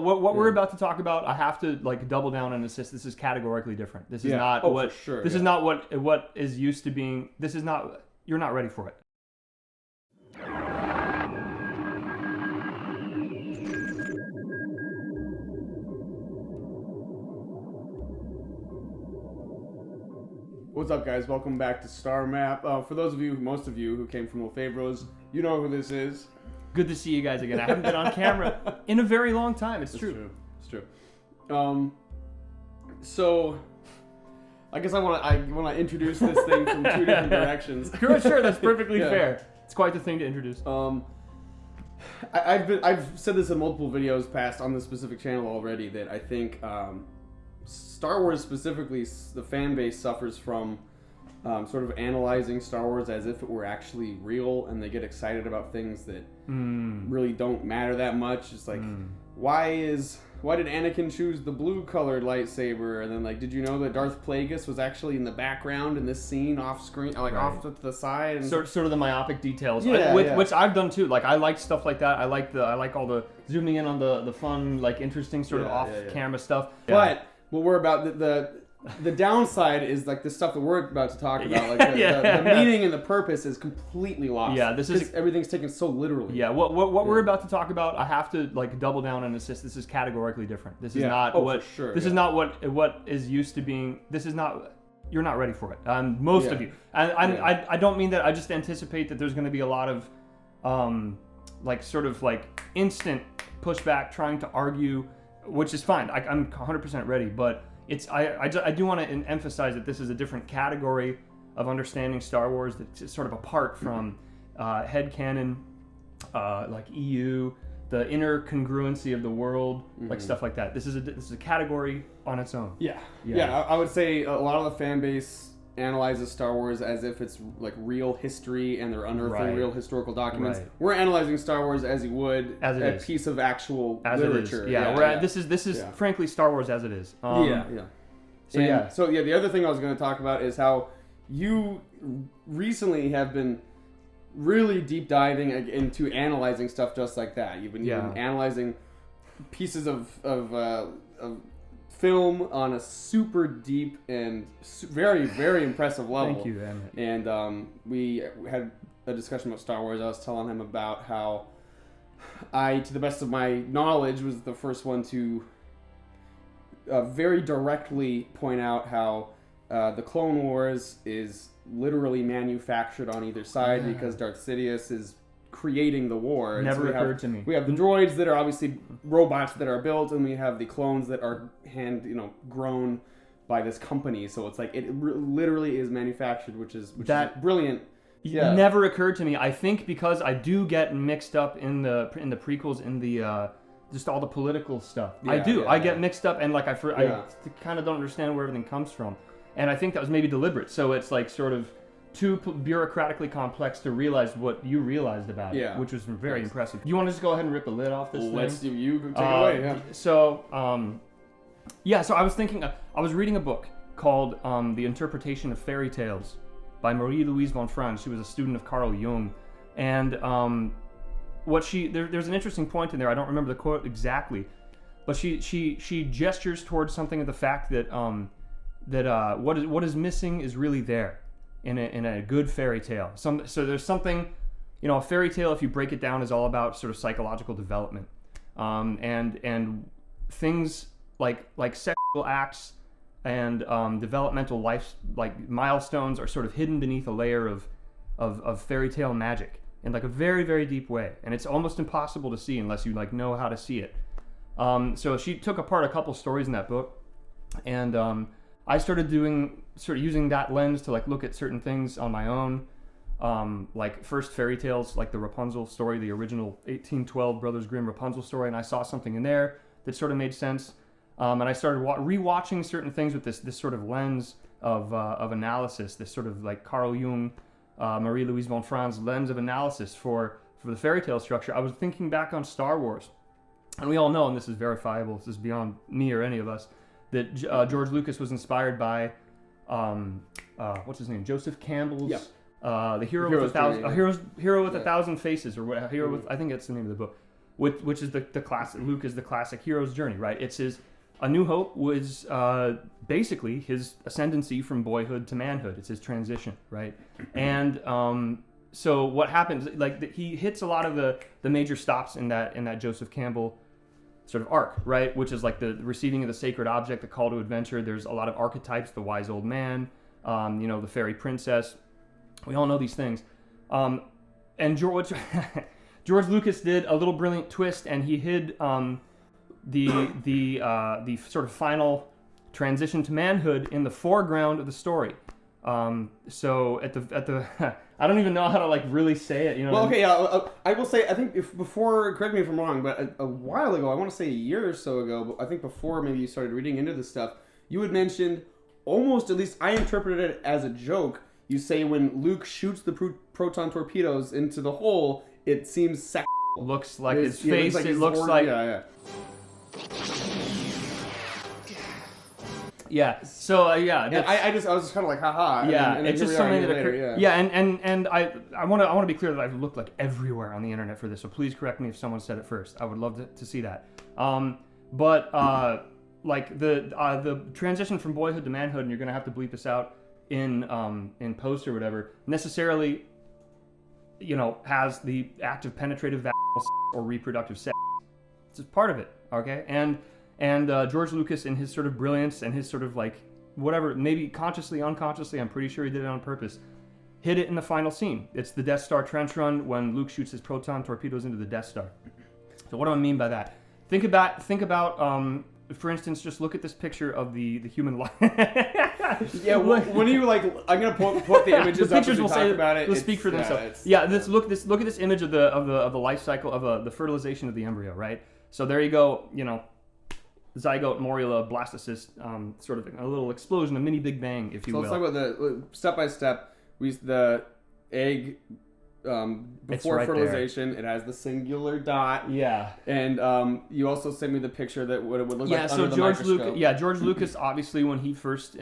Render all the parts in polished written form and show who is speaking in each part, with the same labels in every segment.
Speaker 1: What we're about to talk about, I have to like double down and insist. This is categorically different. This is not what.
Speaker 2: For sure,
Speaker 1: this is not what is used to being. This is not. You're not ready for it.
Speaker 2: What's up, guys? Welcome back to Star Map. For those of you, most of you who came from LaFave, you know who this is.
Speaker 1: Good to see you guys again. I haven't been on camera in a very long time. It's true.
Speaker 2: It's true. So, I guess I want to introduce this thing from two different directions.
Speaker 1: Sure, that's perfectly fair. It's quite the thing to introduce.
Speaker 2: I've said this in multiple videos past on this specific channel already that I think Star Wars specifically, the fan base suffers from sort of analyzing Star Wars as if it were actually real, and they get excited about things that really don't matter that much. It's like, why did Anakin choose the blue colored lightsaber? And then like, did you know that Darth Plagueis was actually in the background in this scene off screen, like off to the side? And
Speaker 1: sort of the myopic details, which I've done too. Like I like stuff like that. I like all the zooming in on the fun, like interesting sort of off camera stuff.
Speaker 2: But what we're about the downside is like the stuff that we're about to talk about, like the meaning and the purpose is completely lost.
Speaker 1: Yeah, this is
Speaker 2: everything's taken so literally.
Speaker 1: Yeah, what we're about to talk about, I have to like double down and insist. This is categorically different. This is not what. For sure, this is not what is used to being. This is not. You're not ready for it. Most of you. I don't mean that. I just anticipate that there's going to be a lot of, like sort of like instant pushback, trying to argue, which is fine. I'm 100% ready, but. I do want to emphasize that this is a different category of understanding Star Wars that's sort of apart from headcanon, like EU, the inner congruency of the world, like stuff like that. This is a category on its own.
Speaker 2: Yeah. I would say a lot of the fan base analyzes Star Wars as if it's like real history and they're unearthing real historical documents. Right. We're analyzing Star Wars as you would a piece of actual literature.
Speaker 1: This is frankly Star Wars as it is.
Speaker 2: So the other thing I was going to talk about is how you recently have been really deep diving into analyzing stuff just like that. You've been analyzing pieces of film on a super deep and very, very impressive level.
Speaker 1: Thank you, Emmett.
Speaker 2: And we had a discussion about Star Wars. I was telling him about how I, to the best of my knowledge, was the first one to very directly point out how the Clone Wars is literally manufactured on either side because Darth Sidious is creating the war.
Speaker 1: Never occurred to me.
Speaker 2: We have the droids that are obviously robots that are built, and we have the clones that are grown by this company. So it's like it literally is manufactured, which is brilliant. Yeah.
Speaker 1: Never occurred to me. I think because I do get mixed up in the prequels in the just all the political stuff. I get mixed up, and like I kind of don't understand where everything comes from, and I think that was maybe deliberate. So it's like sort of too bureaucratically complex to realize what you realized about it, which was very impressive. You want to just go ahead and rip the lid off this thing?
Speaker 2: Let's do you take it away. Yeah.
Speaker 1: So I was thinking. I was reading a book called The Interpretation of Fairy Tales by Marie-Louise von Franz. She was a student of Carl Jung, and there's an interesting point in there. I don't remember the quote exactly, but she gestures towards something of the fact that what is missing is really there in a good fairy tale. So there's something, a fairy tale, if you break it down, is all about sort of psychological development, and things like sexual acts and developmental life like milestones are sort of hidden beneath a layer of fairy tale magic in like a very, very deep way, and it's almost impossible to see unless you like know how to see it. So she took apart a couple stories in that book, and I started using that lens to like look at certain things on my own, like first fairy tales, like the Rapunzel story, the original 1812 Brothers Grimm Rapunzel story, and I saw something in there that sort of made sense. And I started rewatching certain things with this sort of lens of analysis, this sort of like Carl Jung, Marie-Louise von Franz lens of analysis for the fairy tale structure. I was thinking back on Star Wars, and we all know, and this is verifiable, this is beyond me or any of us, that George Lucas was inspired by, what's his name, Joseph Campbell's, the Hero with a Thousand Faces, or what, Hero with, I think that's the name of the book. which is the classic. Luke is the classic hero's journey, right? It's his. A New Hope was basically his ascendancy from boyhood to manhood. It's his transition, right? And so what happens? Like he hits a lot of the major stops in that Joseph Campbell sort of arc, right? Which is like the receiving of the sacred object, the call to adventure. There's a lot of archetypes: the wise old man, the fairy princess. We all know these things. And George Lucas did a little brilliant twist, and he hid the sort of final transition to manhood in the foreground of the story. So at the I don't even know how to like really say it.
Speaker 2: Well, okay, I will say I think before, correct me if I'm wrong, but a while ago, I want to say a year or so ago, but I think before maybe you started reading into this stuff, you had mentioned almost, at least I interpreted it as a joke. You say when Luke shoots the proton torpedoes into the hole, it seems sexual.
Speaker 1: Looks like his face. It looks like yeah. So yeah.
Speaker 2: I was just kind of like, haha.
Speaker 1: Yeah,
Speaker 2: and
Speaker 1: it's just something that
Speaker 2: occurred.
Speaker 1: Yeah, and I want to be clear that I've looked like everywhere on the internet for this. So please correct me if someone said it first. I would love to see that. But like the transition from boyhood to manhood, and you're gonna have to bleep this out in post or whatever, necessarily, has the act of penetrative vaginal or reproductive sex. It's just part of it, okay? And George Lucas, in his sort of brilliance and his sort of like whatever, maybe consciously, unconsciously, I'm pretty sure he did it on purpose, hit it in the final scene. It's the Death Star trench run when Luke shoots his proton torpedoes into the Death Star. So what do I mean by that? Think about for instance, just look at this picture of the human life.
Speaker 2: Yeah, when you like, I'm gonna put the images.
Speaker 1: The pictures
Speaker 2: up
Speaker 1: will say
Speaker 2: about it.
Speaker 1: Will speak for themselves. Look at this image of the life cycle of the fertilization of the embryo, right? So there you go, zygote, morula, blastocyst, sort of a little explosion, a mini Big Bang, if you will.
Speaker 2: So let's talk about the step by step. The egg. Before
Speaker 1: right
Speaker 2: fertilization, it has the singular dot.
Speaker 1: Yeah.
Speaker 2: And you also sent me the picture that what it would look like under the microscope.
Speaker 1: George Lucas, obviously, when he first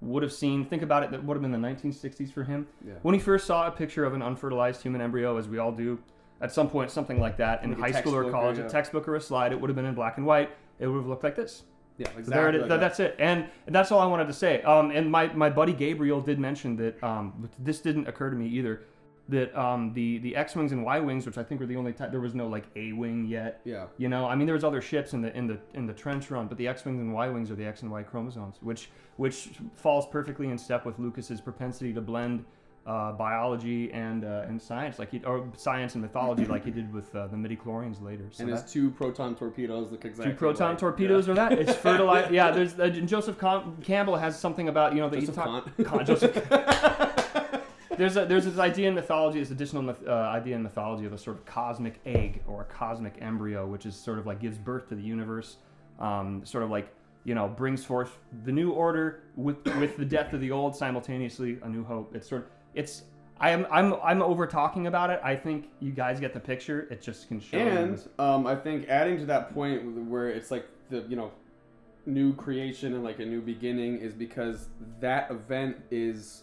Speaker 1: would have seen, think about it, that would have been the 1960s for him. Yeah. When he first saw a picture of an unfertilized human embryo, as we all do, at some point, something like that, in high school or college, a textbook or a slide, it would have been in black and white. It would have looked like this.
Speaker 2: Yeah, exactly.
Speaker 1: So there it is. That's it. And that's all I wanted to say. And my buddy Gabriel did mention that this didn't occur to me either. That the X-wings and Y-wings, which I think were the only time there was no like A-wing yet. Yeah. I mean there was other ships in the trench run, but the X-wings and Y-wings are the X and Y chromosomes, which falls perfectly in step with Lucas's propensity to blend biology and science, or science and mythology, like he did with the midi-chlorians later. So
Speaker 2: and his two proton torpedoes look exactly.
Speaker 1: Two proton torpedoes are that? It's fertilized. Yeah. There's Joseph Campbell has something about Joseph. There's this idea in mythology, this additional idea in mythology of a sort of cosmic egg or a cosmic embryo, which is sort of like gives birth to the universe, sort of like brings forth the new order with the death of the old, simultaneously a new hope. I'm over talking about it. I think you guys get the picture. It just can show.
Speaker 2: And I think adding to that point where it's like the new creation and like a new beginning is because that event is.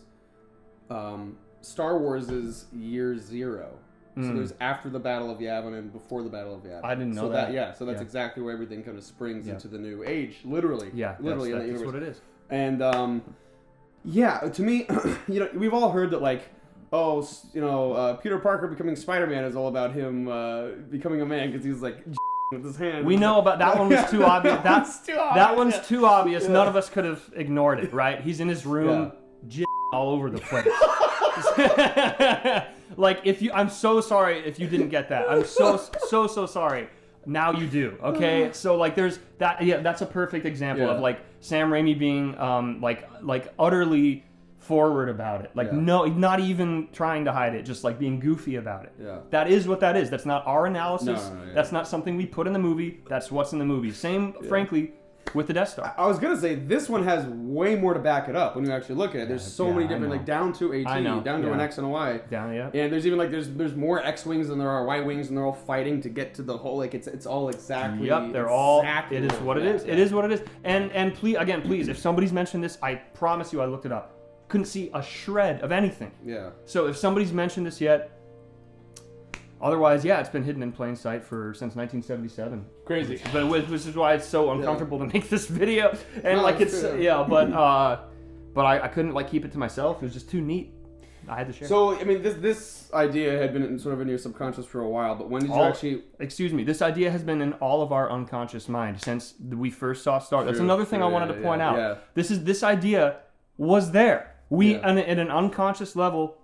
Speaker 2: Star Wars is year 0. So there's after the Battle of Yavin and before the Battle of Yavin.
Speaker 1: I didn't know that.
Speaker 2: So that's exactly where everything kind of springs into the new age, literally. Yeah, literally. That's
Speaker 1: what it is.
Speaker 2: And to me, we've all heard that like, Peter Parker becoming Spider-Man is all about him becoming a man because he's like with his hand.
Speaker 1: We know about that one was too obvious. That one's too obvious. None of us could have ignored it, right? He's in his room. All over the place. Like I'm so sorry if you didn't get that. I'm so sorry. Now you do. Okay. So like there's that. Yeah, that's a perfect example of like Sam Raimi being like utterly forward about it. Like no, not even trying to hide it. Just like being goofy about it. Yeah. That is what that is. That's not our analysis. No, that's not something we put in the movie. That's what's in the movie. Same, frankly. With the Death Star.
Speaker 2: I was going to say, this one has way more to back it up when you actually look at it. There's so many different, like down to AT, down to an X and a Y. And there's even like, there's more X-Wings than there are Y-Wings, and they're all fighting to get to the whole, like, it's all exactly.
Speaker 1: Yep, they're all, it is what it is. It is what it is. And please, if somebody's mentioned this, I promise you I looked it up. Couldn't see a shred of anything. Yeah. So if somebody's mentioned this yet, Otherwise, yeah, it's been hidden in plain sight since 1977.
Speaker 2: Crazy.
Speaker 1: But which is why it's so uncomfortable to make this video. And
Speaker 2: No,
Speaker 1: like
Speaker 2: it's
Speaker 1: it's
Speaker 2: true.
Speaker 1: but I couldn't like keep it to myself. It was just too neat. I had to share.
Speaker 2: So I mean, this idea had been sort of in your subconscious for a while, but when did you actually?
Speaker 1: Excuse me. This idea has been in all of our unconscious mind since we first saw Star. That's another thing I wanted to point out.
Speaker 2: Yeah.
Speaker 1: This idea was there. At an unconscious level,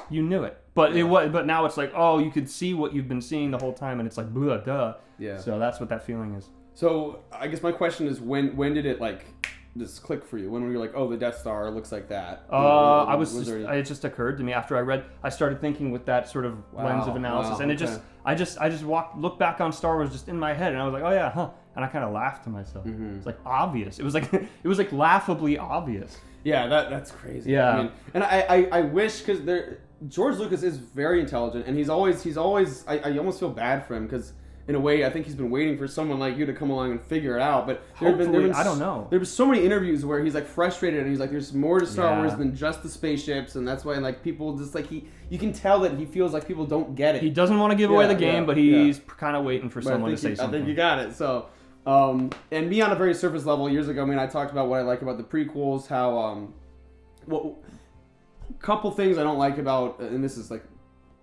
Speaker 1: you knew it. But it was. But now it's like, oh, you could see what you've been seeing the whole time, and it's like, blah, duh.
Speaker 2: Yeah.
Speaker 1: So that's what that feeling is.
Speaker 2: So I guess my question is, when did it like just click for you? When were you like, oh, the Death Star looks like that?
Speaker 1: It just occurred to me after I started thinking with that sort of lens of analysis, and I just looked back on Star Wars just in my head, and I was like, oh yeah, huh, and I kind of laughed to myself.
Speaker 2: Mm-hmm.
Speaker 1: It's like obvious. It was like laughably obvious.
Speaker 2: Yeah, that's crazy.
Speaker 1: Yeah.
Speaker 2: I mean, and I wish, because George Lucas is very intelligent, and he's always I almost feel bad for him, because in a way I think he's been waiting for someone like you to come along and figure it out. But there have been
Speaker 1: I don't know.
Speaker 2: There was so many interviews where he's like frustrated, and he's like, there's more to Star Wars than just the spaceships, and that's why like people just like you can tell that he feels like people don't get it.
Speaker 1: He doesn't want to give away the game, but he's kind of waiting for someone to say something.
Speaker 2: I think you got it. So, and me on a very surface level, years ago, I mean, I talked about what I like about the prequels, how couple things I don't like about, and this is like,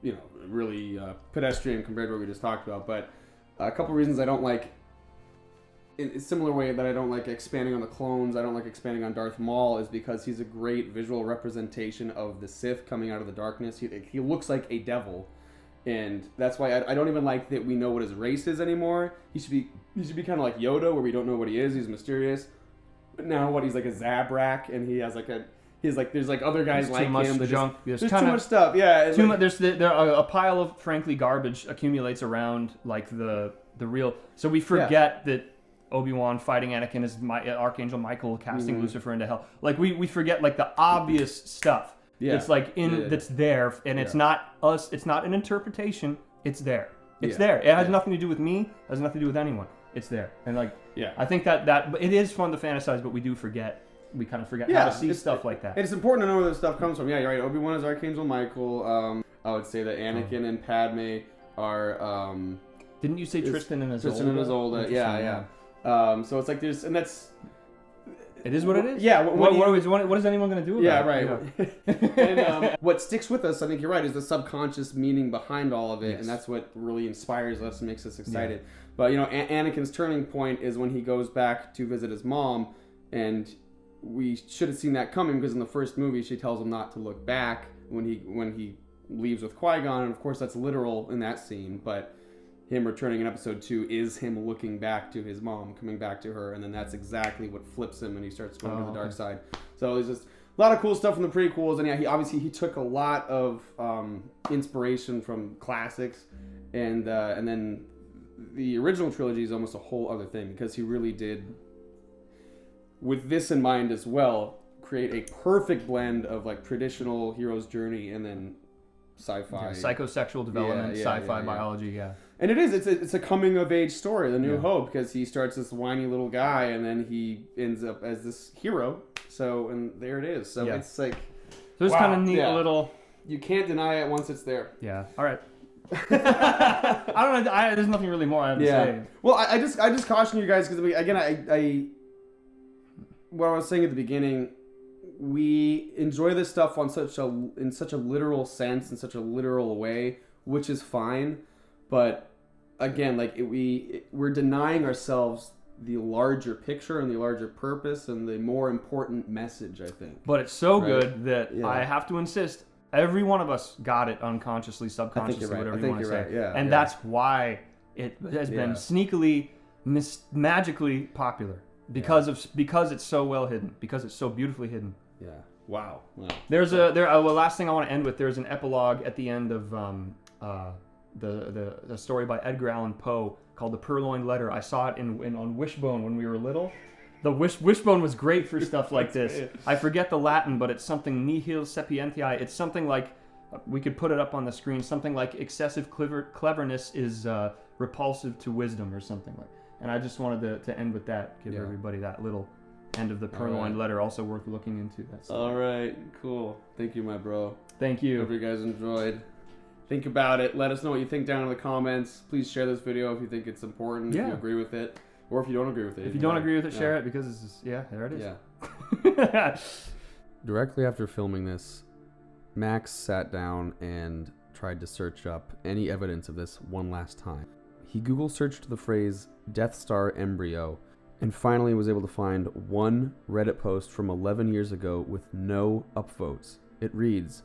Speaker 2: you know, really pedestrian compared to what we just talked about, but a couple reasons I don't like, in a similar way that I don't like expanding on the clones, I don't like expanding on Darth Maul, is because he's a great visual representation of the Sith coming out of the darkness. He looks like a devil, and that's why I don't even like that we know what his race is anymore. He should be kind of like Yoda, where we don't know what he is. He's mysterious. But now he's like a Zabrak, and he has like there's like other guys like him.
Speaker 1: There's junk.
Speaker 2: There's too much stuff. Yeah.
Speaker 1: Too much. There's a pile of frankly garbage accumulates around like the real. So we forget that Obi-Wan fighting Anakin is Archangel Michael casting Lucifer into hell. Like we forget like the obvious stuff. Yeah. It's like that's there, and it's not us. It's not an interpretation. It's there. It's there. It has nothing to do with me. It has nothing to do with anyone. It's there. And like I think that it is fun to fantasize, but we do forget. We kind of forget how to see stuff like that.
Speaker 2: And it's important to know where this stuff comes from. Yeah, you're right. Obi-Wan is Archangel Michael. I would say that Anakin and Padme are.
Speaker 1: Didn't you say Tristan and Isolde?
Speaker 2: Tristan and Isolde. Yeah. So it's like there's, and that's.
Speaker 1: It is what it is.
Speaker 2: Yeah.
Speaker 1: What is anyone going to do about
Speaker 2: it? Yeah, right. And what sticks with us, I think you're right, is the subconscious meaning behind all of it, and that's what really inspires us and makes us excited. Yeah. But you know, Anakin's turning point is when he goes back to visit his mom, and we should have seen that coming, because in the first movie she tells him not to look back when he leaves with Qui-Gon, and of course that's literal in that scene, but him returning in episode 2 is him looking back to his mom, coming back to her, and then that's exactly what flips him and he starts going to the dark side. So there's just a lot of cool stuff from the prequels, and yeah, he took a lot of inspiration from classics, and then the original trilogy is almost a whole other thing, because he really did, with this in mind as well, create a perfect blend of like traditional hero's journey and then sci-fi,
Speaker 1: psychosexual development, sci-fi biology,
Speaker 2: And it's a coming of age story, The New Hope, because he starts this whiny little guy and then he ends up as this hero. So, and there it is. So it's like,
Speaker 1: so it's kind of neat little.
Speaker 2: You can't deny it once it's there.
Speaker 1: Yeah. All right. I don't know. There's nothing really more I have to say.
Speaker 2: Well, I just caution you guys, because again, I what I was saying at the beginning, we enjoy this stuff in such a literal sense, in such a literal way, which is fine. But again, like we're denying ourselves the larger picture and the larger purpose and the more important message, I think.
Speaker 1: But it's so good that I have to insist. Every one of us got it unconsciously, subconsciously, whatever you want to say.
Speaker 2: Right.
Speaker 1: And that's why it has been sneakily, magically popular. Because it's so well hidden, because it's so beautifully hidden.
Speaker 2: Yeah. Wow.
Speaker 1: There's last thing I want to end with. There's an epilogue at the end of the story by Edgar Allan Poe called The Purloined Letter. I saw it on Wishbone when we were little. The Wishbone was great for stuff like this. I forget the Latin, but it's something nihil sapientiae. It's something like, we could put it up on the screen, something like excessive cleverness is repulsive to wisdom, or something like. And I just wanted to end with that, give everybody that little end of the Purloined Letter, also worth looking into.
Speaker 2: All right, cool. Thank you, my bro.
Speaker 1: Thank you.
Speaker 2: Hope you guys enjoyed. think about it. Let us know what you think down in the comments. Please share this video if you think it's important, if you agree with it, or if you don't agree with it.
Speaker 1: If you don't agree with it, share it, because it's just, there it is.
Speaker 2: Yeah. Directly after filming this, Max sat down and tried to search up any evidence of this one last time. He Google searched the phrase Death Star Embryo and finally was able to find one Reddit post from 11 years ago with no upvotes. It reads,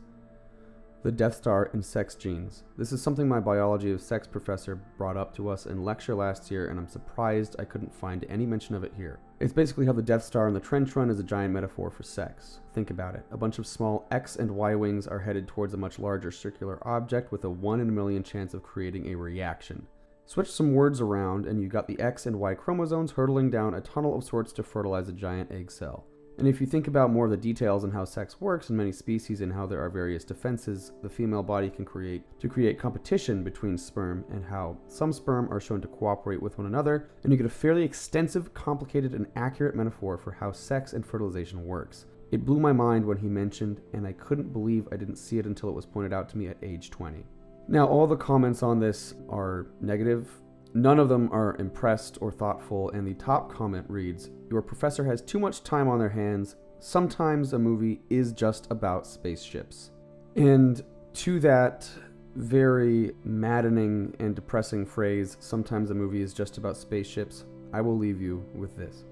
Speaker 2: "The Death Star and sex genes. This is something my biology of sex professor brought up to us in lecture last year, and I'm surprised I couldn't find any mention of it here. It's basically how the Death Star and the Trench Run is a giant metaphor for sex. Think about it. A bunch of small X and Y wings are headed towards a much larger circular object with a 1 in a million chance of creating a reaction. Switch some words around and you got the X and Y chromosomes hurtling down a tunnel of sorts to fertilize a giant egg cell. And if you think about more of the details on how sex works in many species and how there are various defenses the female body can create to create competition between sperm, and how some sperm are shown to cooperate with one another, and you get a fairly extensive, complicated, and accurate metaphor for how sex and fertilization works. It blew my mind when he mentioned, and I couldn't believe I didn't see it until it was pointed out to me at age 20. Now, all the comments on this are negative. None of them are impressed or thoughtful, and the top comment reads, "Your professor has too much time on their hands. Sometimes a movie is just about spaceships." And to that very maddening and depressing phrase, "sometimes a movie is just about spaceships," I will leave you with this.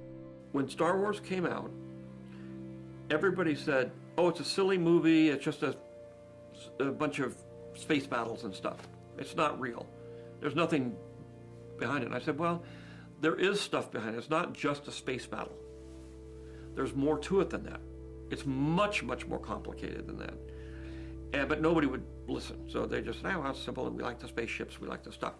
Speaker 3: When Star Wars came out, everybody said, "Oh, it's a silly movie. It's just a bunch of space battles and stuff. It's not real. There's nothing behind it." And I said, well, there is stuff behind it. It's not just a space battle. There's more to it than that. It's much, much more complicated than that. But nobody would listen. So they just said, "Oh, well, it's simple. We like the spaceships. We like the stuff."